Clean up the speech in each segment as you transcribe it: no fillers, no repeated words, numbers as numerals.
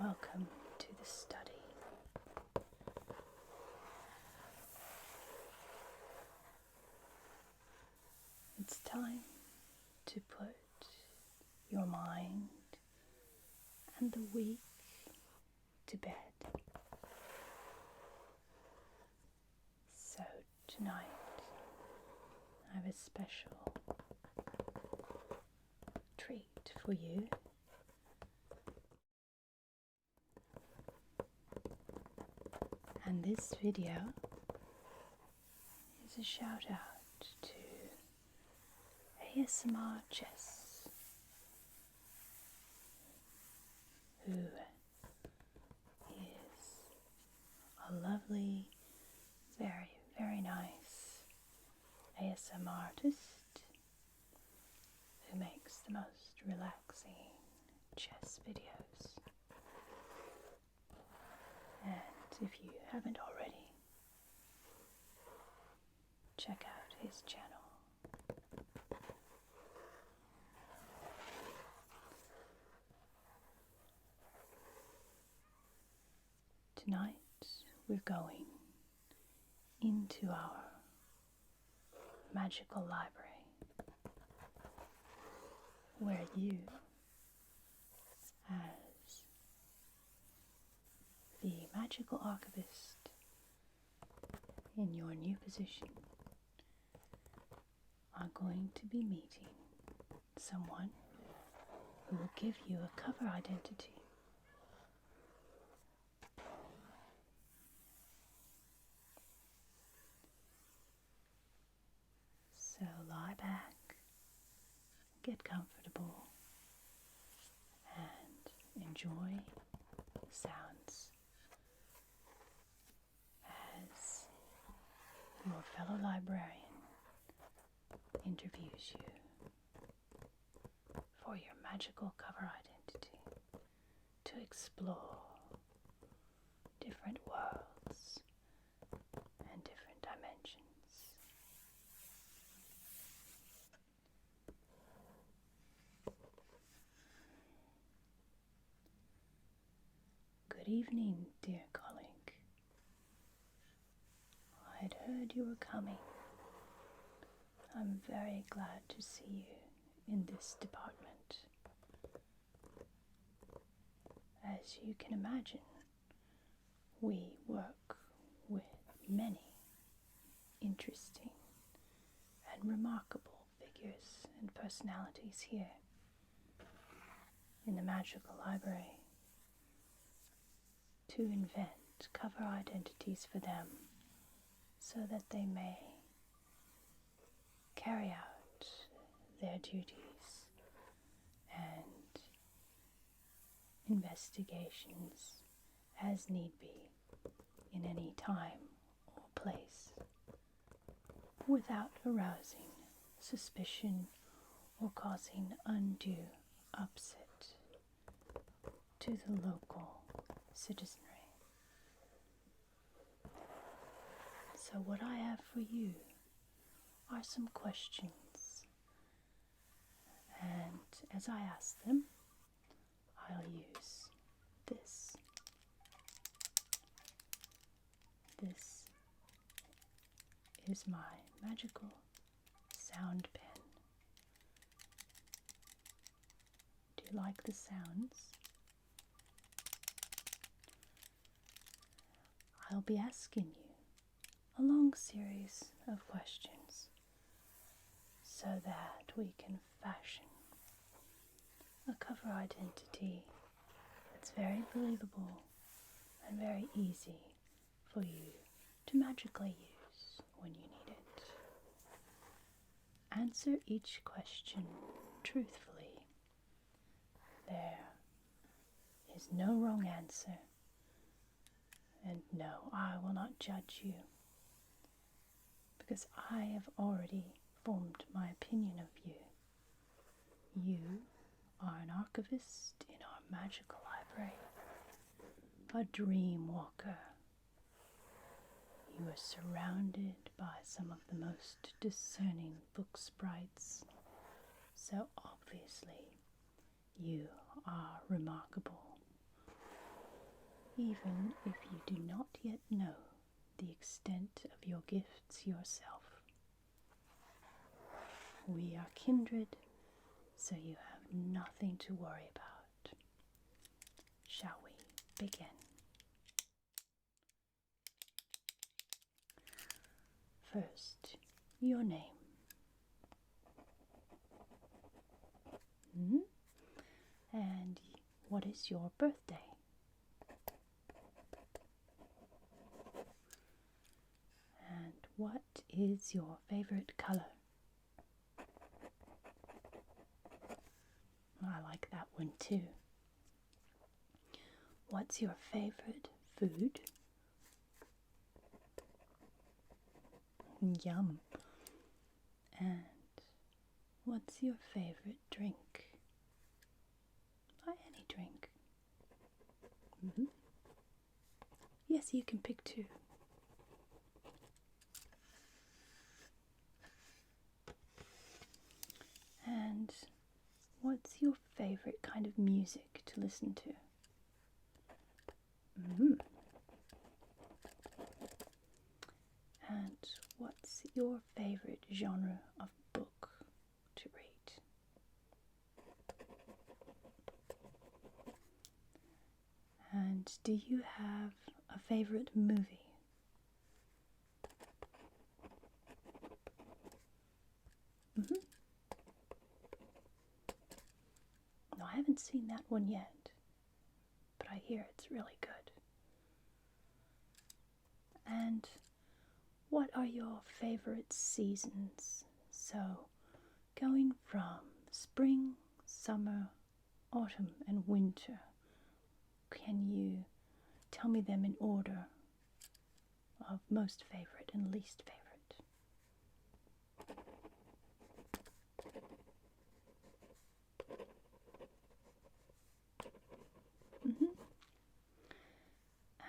Welcome to the study. It's time to put your mind and the week to bed. So tonight I have a special treat for you. And this video is a shout out to ASMR Chess, who is a lovely, very, very nice ASMR artist who makes the most relaxing chess videos. And if you haven't already, check out his channel. Tonight we're going into our magical library, where you, as the magical archivist in your new position, are going to be meeting someone who will give you a cover identity. So lie back, get comfortable, and enjoy the sounds as your fellow librarian interviews you for your magical cover identity to explore different worlds and different dimensions. Good evening, dear colleague. I'd heard you were coming. I'm very glad to see you in this department. As you can imagine, we work with many interesting and remarkable figures and personalities here in the magical library to invent cover identities for them so that they may carry out their duties and investigations as need be in any time or place without arousing suspicion or causing undue upset to the local citizenry. So what I have for you are some questions, and as I ask them, I'll use this. This is my magical sound pen. Do you like the sounds? I'll be asking you a long series of questions so that we can fashion a cover identity that's very believable and very easy for you to magically use when you need it. Answer each question truthfully. There is no wrong answer, and no, I will not judge you, because I have already formed my opinion of you. You are an archivist in our magical library, a dream walker. You are surrounded by some of the most discerning book sprites, so obviously you are remarkable. even if you do not yet know the extent of your gifts yourself. We are kindred, so you have nothing to worry about. Shall we begin? First, your name. And what is your birthday? And what is your favorite color? I like that one too. What's your favorite food? Yum. And what's your favorite drink? Any drink. Yes, you can pick two. And what's your favorite kind of music to listen to? And what's your favorite genre of book to read? And do you have a favorite movie? No, I haven't seen that one yet, but I hear it's really good. And what are your favorite seasons? So, going from spring, summer, autumn, and winter, can you tell me them in order of most favorite and least favorite?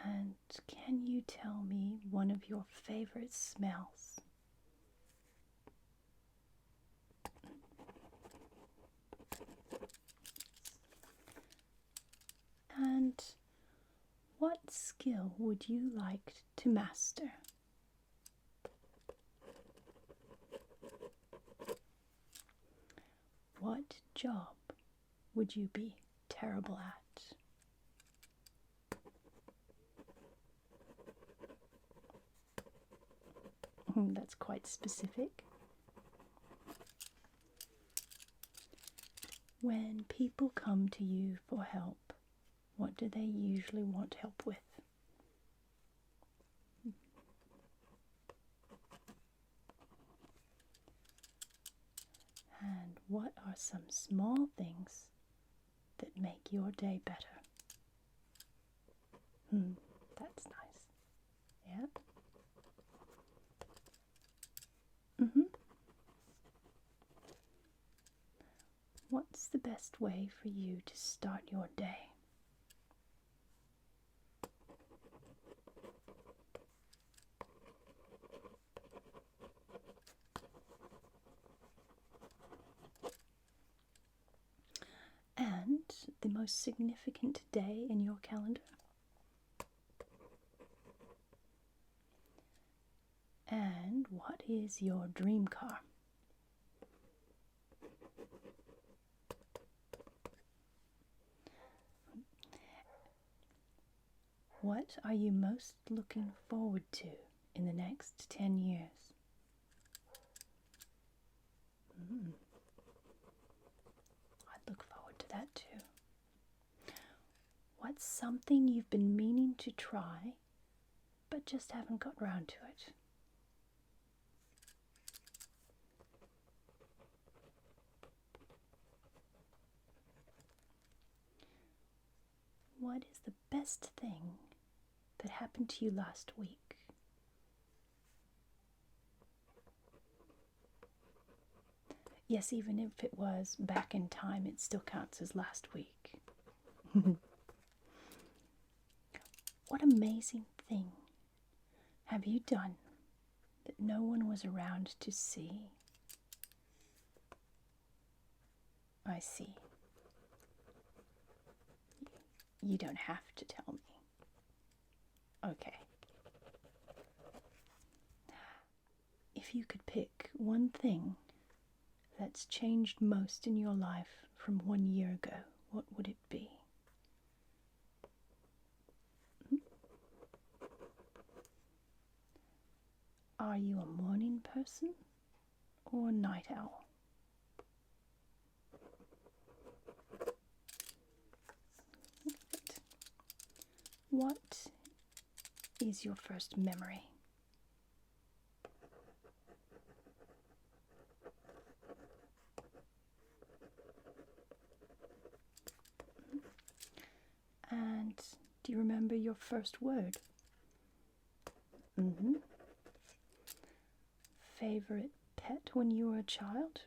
And can you tell me one of your favorite smells? And what skill would you like to master? What job would you be terrible at? That's quite specific. When people come to you for help, what do they usually want help with? And what are some small things that make your day better? That's nice. Yeah? What's the best way for you to start your day? And the most significant day in your calendar? And what is your dream car? What are you most looking forward to in the next 10 years? I'd look forward to that too. What's something you've been meaning to try, but just haven't got round to it? What is the best thing that happened to you last week? Yes, even if it was back in time, it still counts as last week. What amazing thing have you done that no one was around to see? I see. You don't have to tell me. Okay. If you could pick one thing that's changed most in your life from 1 year ago, what would it be? Are you a morning person or a night owl? What is your first memory? And do you remember your first word? Favorite pet when you were a child?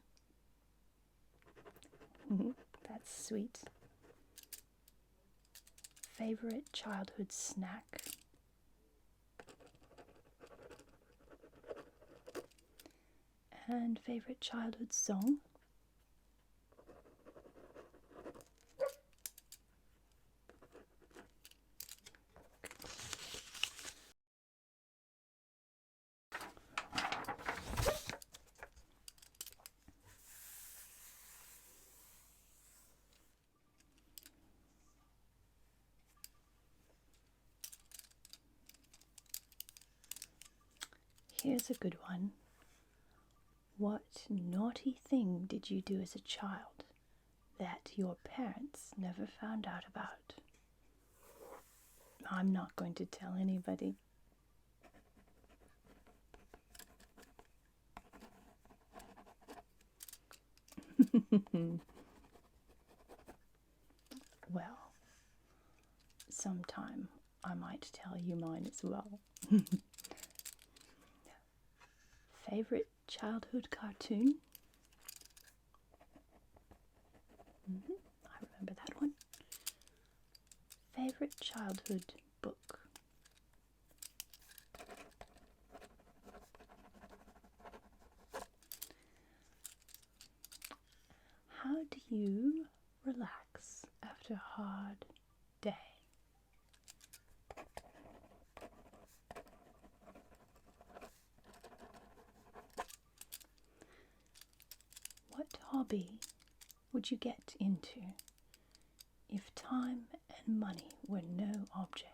That's sweet. Favorite childhood snack? And favorite childhood song? Here's a good one. What naughty thing did you do as a child that your parents never found out about? I'm not going to tell anybody. Well, sometime I might tell you mine as well. Favorite childhood cartoon? I remember that one. Favorite childhood book? How do you relax after a hard day? What hobby would you get into if time and money were no object?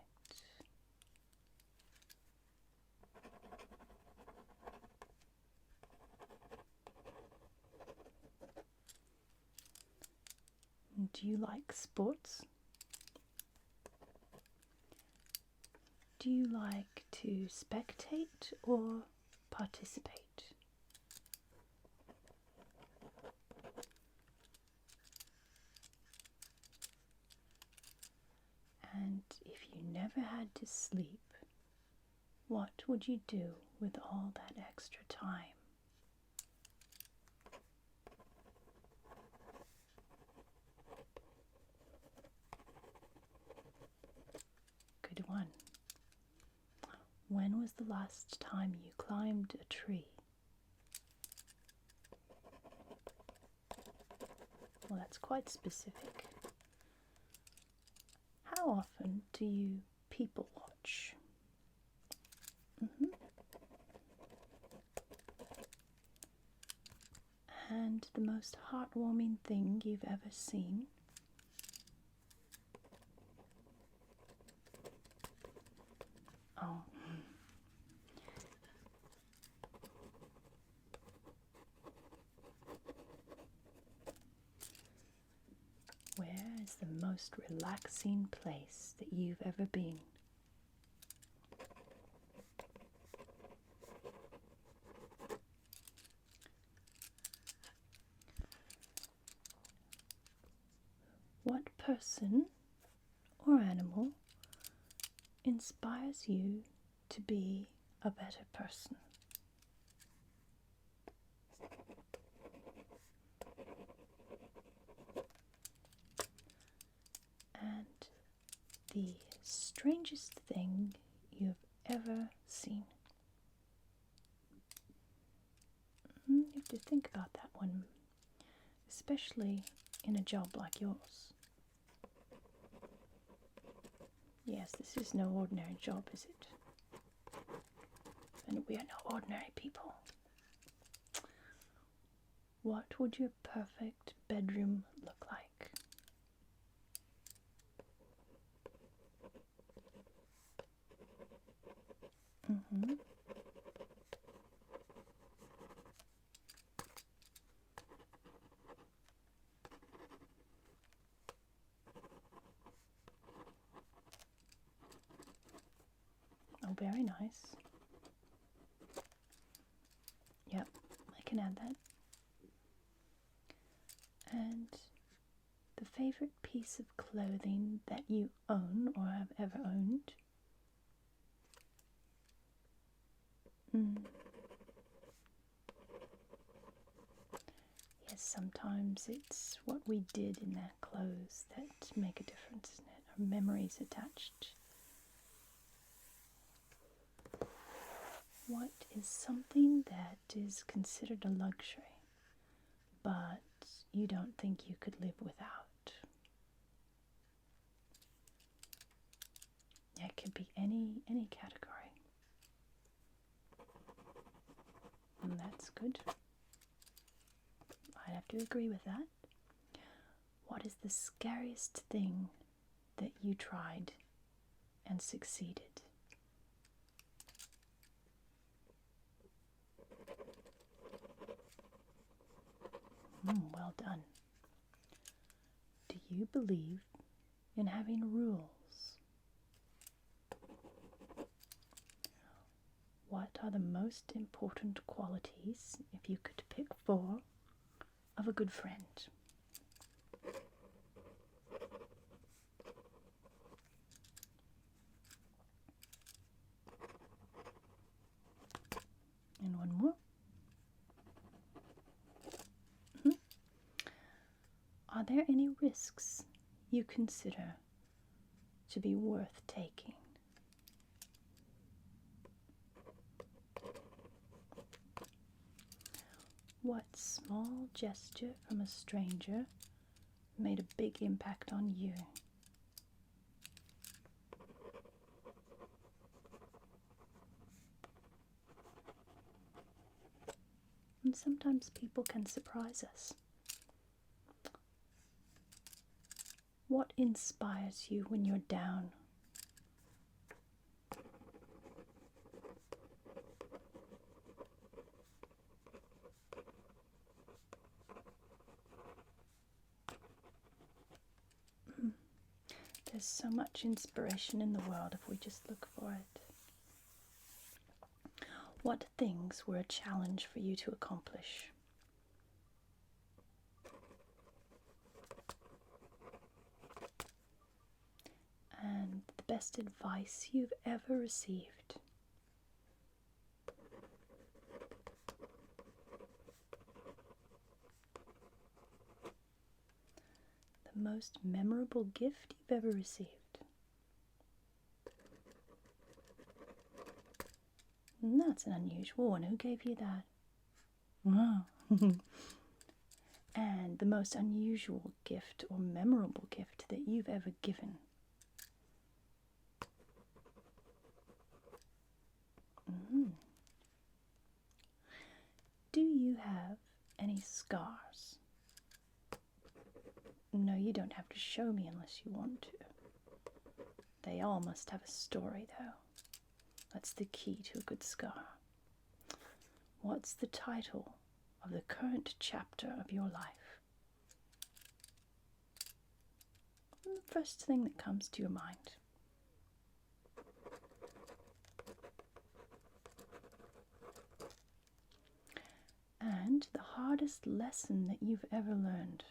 Do you like sports? Do you like to spectate or participate? And if you never had to sleep, what would you do with all that extra time? Good one. When was the last time you climbed a tree? Well, that's quite specific. How often do you people watch? And the most heartwarming thing you've ever seen? Oh. Where is the most relaxing place that you've ever been? What person or animal inspires you to be a better person? And the strangest thing you've ever seen? You have to think about that one, especially in a job like yours. Yes, this is no ordinary job, is it? And we are no ordinary people. What would your perfect bedroom look like? Mm-hmm. Oh, very nice. Yep, I can add that. And the favorite piece of clothing that you own or have ever owned? Yes, sometimes it's what we did in their clothes that make a difference, isn't it? Or memories attached. What is something that is considered a luxury, but you don't think you could live without? It could be any category. And that's good. I'd have to agree with that. What is the scariest thing that you tried and succeeded? Well done. Do you believe in having rules? What are the most important qualities, if you could pick 4, of a good friend? And one more. Are there any risks you consider to be worth taking? What small gesture from a stranger made a big impact on you? And sometimes people can surprise us. What inspires you when you're down? There's so much inspiration in the world if we just look for it. What things were a challenge for you to accomplish? And the best advice you've ever received? The most memorable gift you've ever received? That's an unusual one. Who gave you that? Wow. And the most unusual gift or memorable gift that you've ever given? Do you have any scars? No, you don't have to show me unless you want to. They all must have a story, though. That's the key to a good scar. What's the title of the current chapter of your life? The first thing that comes to your mind. And the hardest lesson that you've ever learned.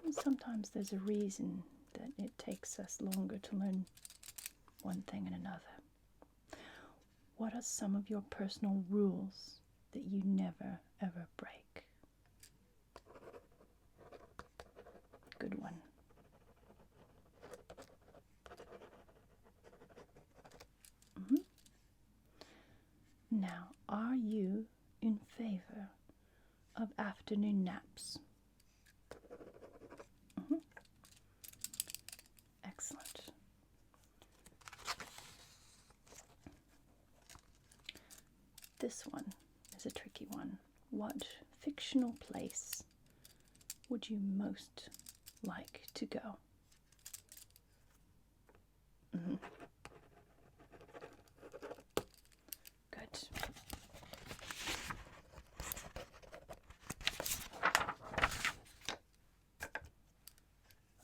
And sometimes there's a reason that it takes us longer to learn one thing and another. What are some of your personal rules that you never ever break? Good one. Now, are you in favor of afternoon naps? Excellent. This one is a tricky one. What fictional place would you most like to go? Good.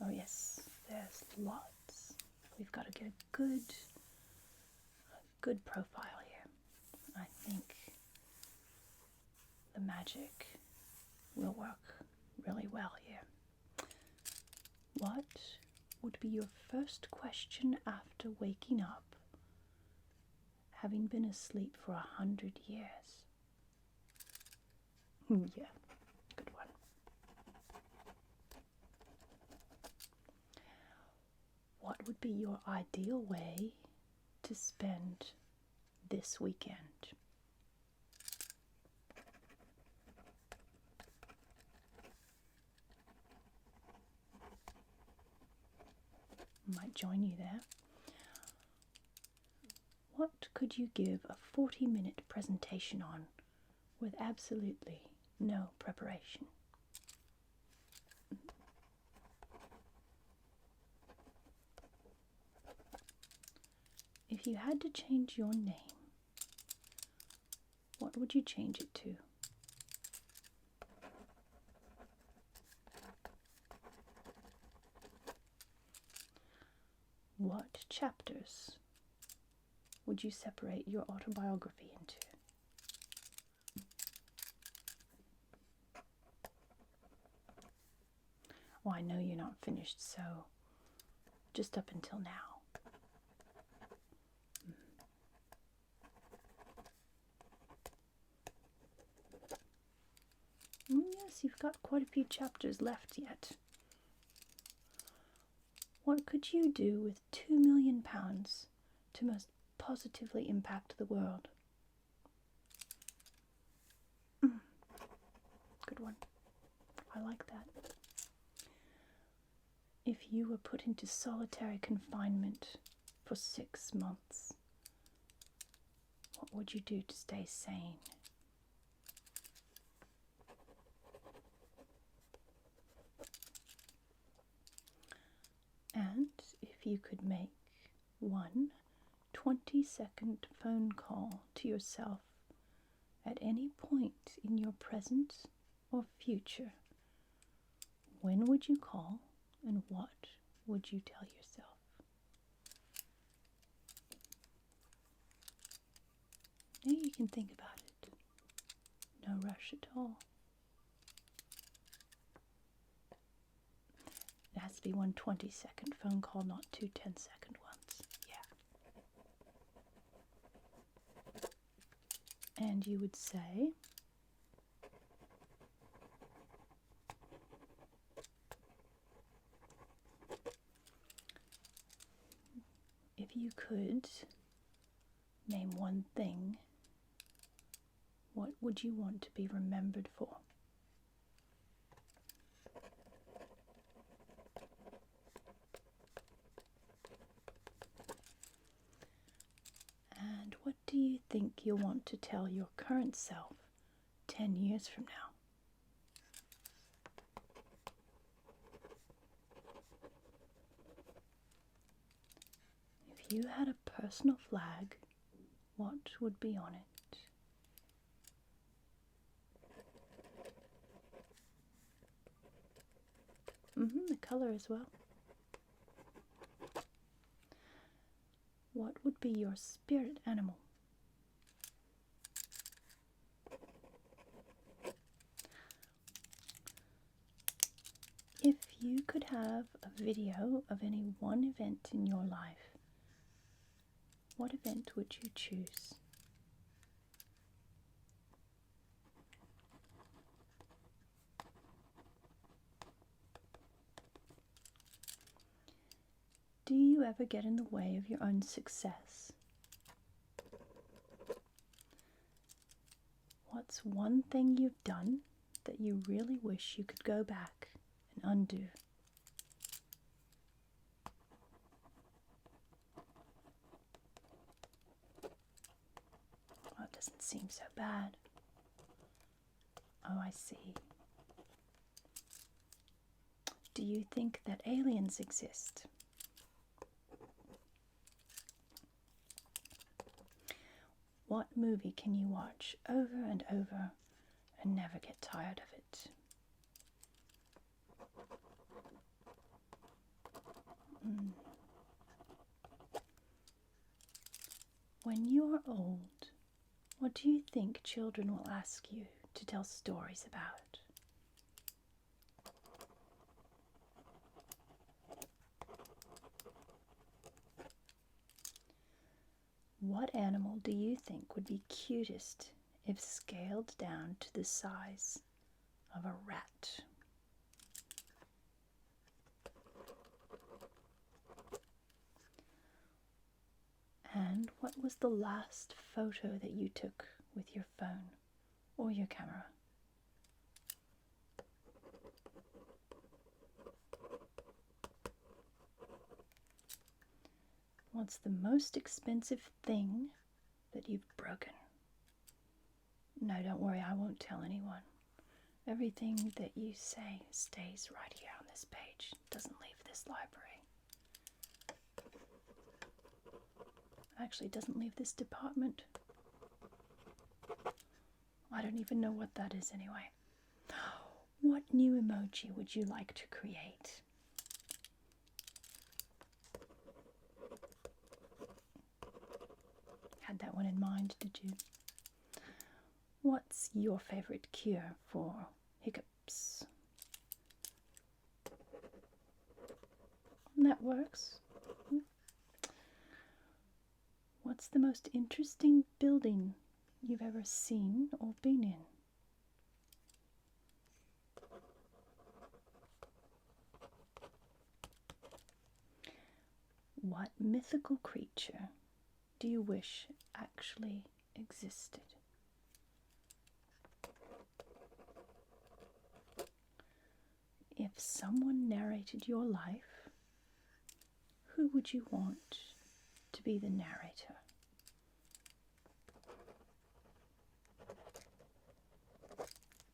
Oh yes, there's lots. We've got to get a good profile here. I think the magic will work really well here. What would be your first question after waking up, having been asleep for 100 years? Yeah, good one. What would be your ideal way to spend this weekend? Might join you there. What could you give a 40-minute presentation on with absolutely no preparation? If you had to change your name, what would you change it to? What chapters would you separate your autobiography into? Well, I know you're not finished, so just up until now. Yes, you've got quite a few chapters left yet. What could you do with £2 million to most positively impact the world? Good one. I like that. If you were put into solitary confinement for 6 months, what would you do to stay sane? And if you could make one 20-second phone call to yourself at any point in your present or future, when would you call and what would you tell yourself? Now you can think about it. No rush at all. It has to be one 20-second phone call, not two 10-second ones. Yeah. And you would say, if you could name one thing, what would you want to be remembered for? And what do you think you'll want to tell your current self 10 years from now? If you had a personal flag, what would be on it? The color as well. What would be your spirit animal? If you could have a video of any one event in your life, what event would you choose? Do you ever get in the way of your own success? What's one thing you've done that you really wish you could go back and undo? Well, it doesn't seem so bad. Oh, I see. Do you think that aliens exist? What movie can you watch over and over and never get tired of it? When you are old, what do you think children will ask you to tell stories about? What animal do you think would be cutest if scaled down to the size of a rat? And what was the last photo that you took with your phone or your camera? What's the most expensive thing that you've broken? No, don't worry, I won't tell anyone. Everything that you say stays right here on this page. It doesn't leave this library. Actually, it doesn't leave this department. I don't even know what that is anyway. What new emoji would you like to create? Had that one in mind, did you? What's your favorite cure for hiccups? That works. What's the most interesting building you've ever seen or been in? What mythical creature do you wish actually existed? If someone narrated your life, who would you want to be the narrator?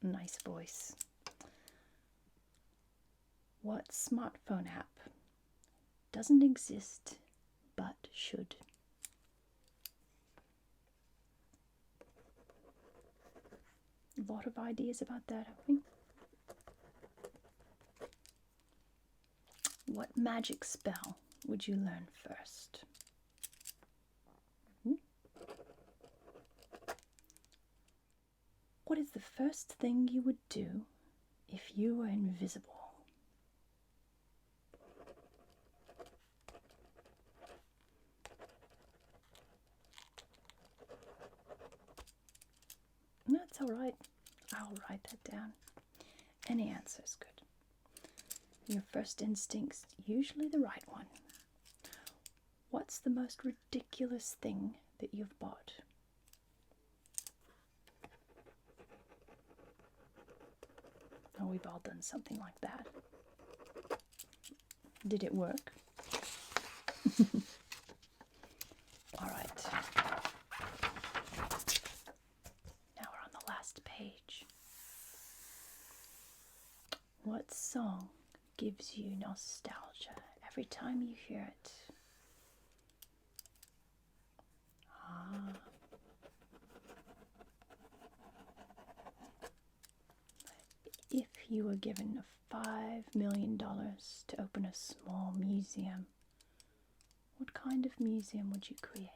Nice voice. What smartphone app doesn't exist but should? A lot of ideas about that, I think. What magic spell would you learn first? What is the first thing you would do if you were invisible? That's all right. I'll write that down. Any answer is good. Your first instinct's usually the right one. What's the most ridiculous thing that you've bought? Oh, we've all done something like that. Did it work? All right. Now we're on the last page. What song gives you nostalgia every time you hear it? If you were given $5 million to open a small museum, what kind of museum would you create?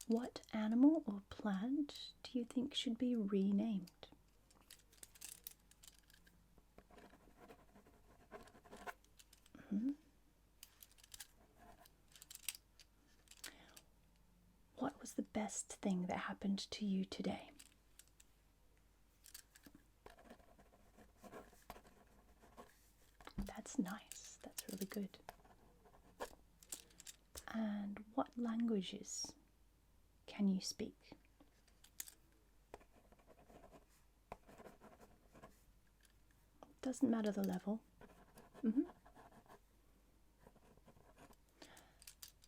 What animal or plant do you think should be renamed? What was the best thing that happened to you today? That's nice. That's really good. And what languages can you speak? Doesn't matter the level.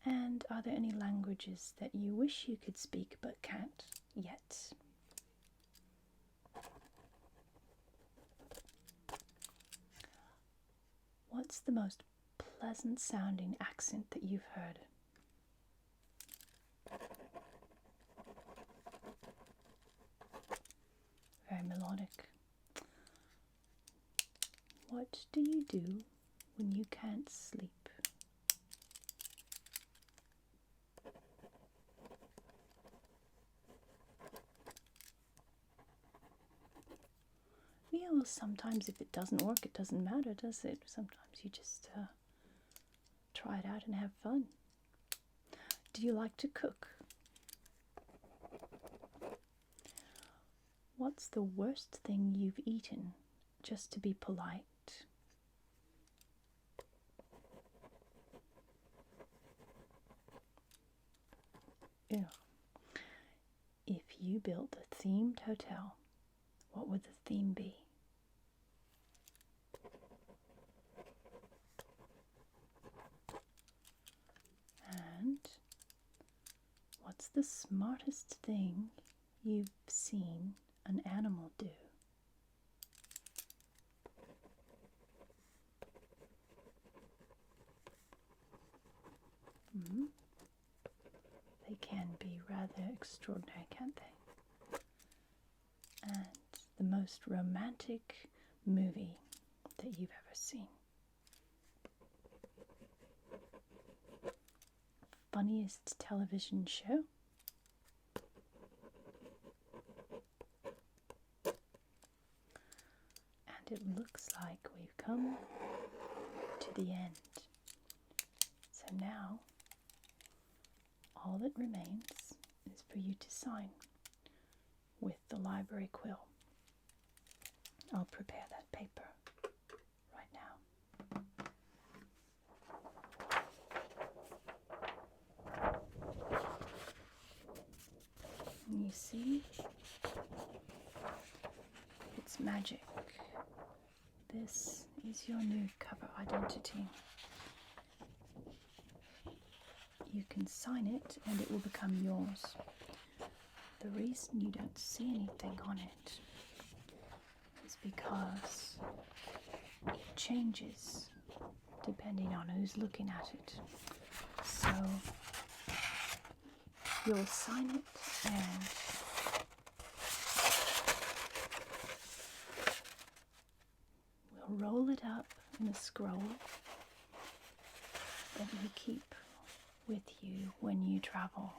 And are there any languages that you wish you could speak but can't yet? What's the most pleasant sounding accent that you've heard? Very melodic. What do you do when you can't sleep? Yeah, well, sometimes if it doesn't work, it doesn't matter, does it? Sometimes you just try it out and have fun. Do you like to cook? What's the worst thing you've eaten just to be polite? Ew. If you built a themed hotel, what would the theme be? And what's the smartest thing you've seen an animal do? They can be rather extraordinary, can't they? And the most romantic movie that you've ever seen? Funniest television show? And it looks like we've come to the end. So now, all that remains is for you to sign with the library quill. I'll prepare that paper right now. And you see, it's magic. This is your new cover identity. You can sign it and it will become yours. The reason you don't see anything on it is because it changes depending on who's looking at it. So you'll sign it and we'll roll it up in a scroll that you keep with you when you travel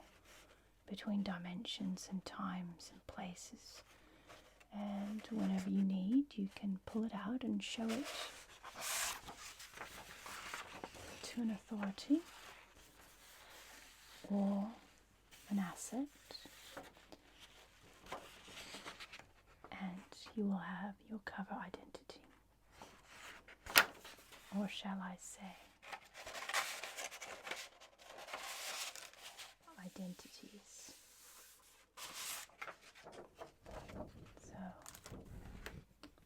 between dimensions and times and places. And whenever you need, you can pull it out and show it to an authority or an asset, and you will have your cover identity. Or shall I say, identities. So,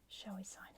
shall we sign